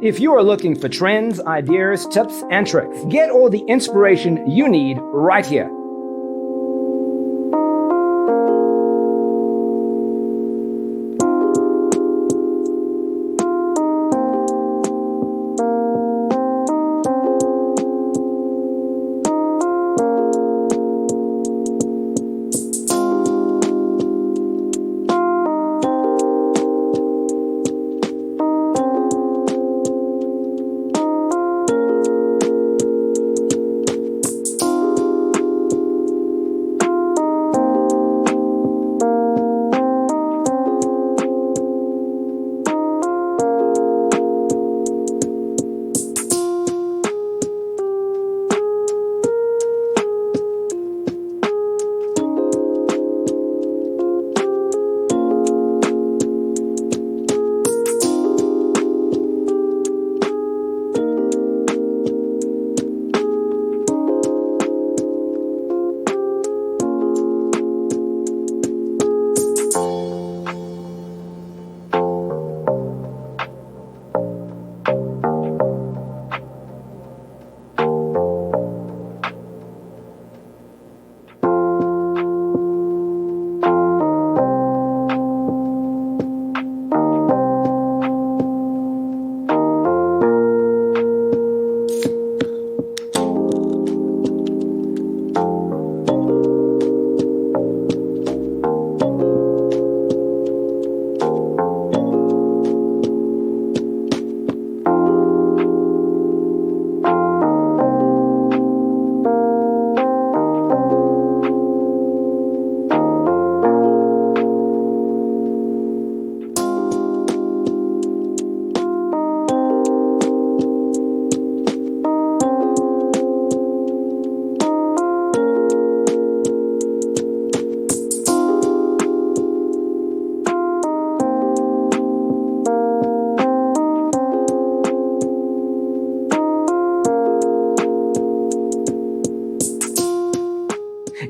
If you are looking for trends, ideas, tips, and tricks, get all the inspiration you need right here.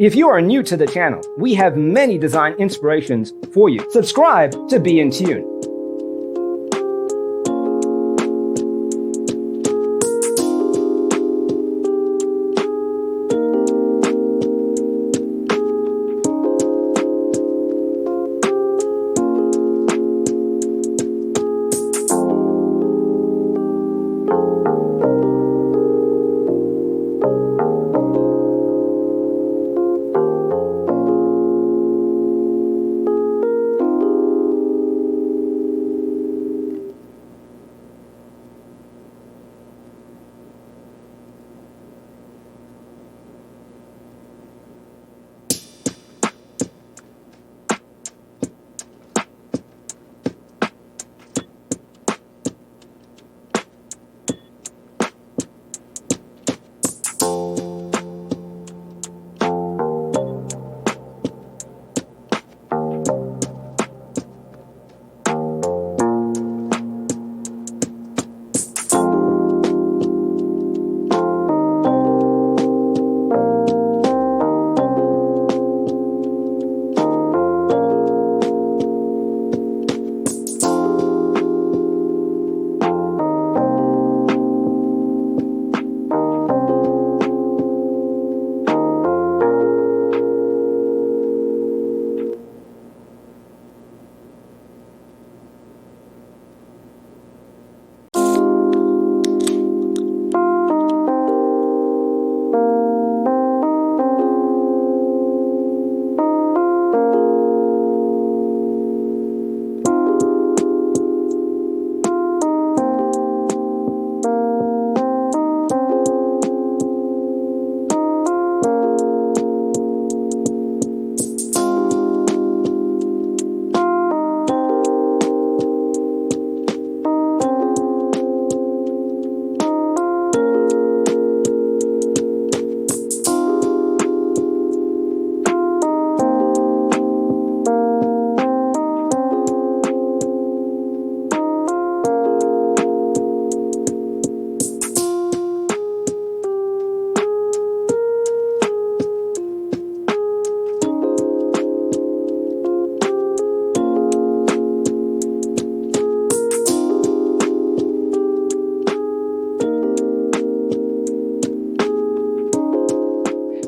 If you are new to the channel, we have many design inspirations for you. Subscribe to be in tune.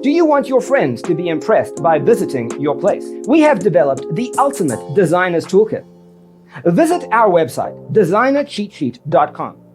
Do you want your friends to be impressed by visiting your place? We have developed the ultimate designer's toolkit. Visit our website, designercheatsheet.com.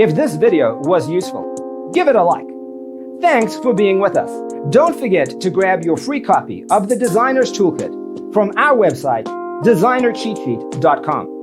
If this video was useful, give it a like. Thanks for being with us. Don't forget to grab your free copy of the Designer's Toolkit from our website, designercheatsheet.com.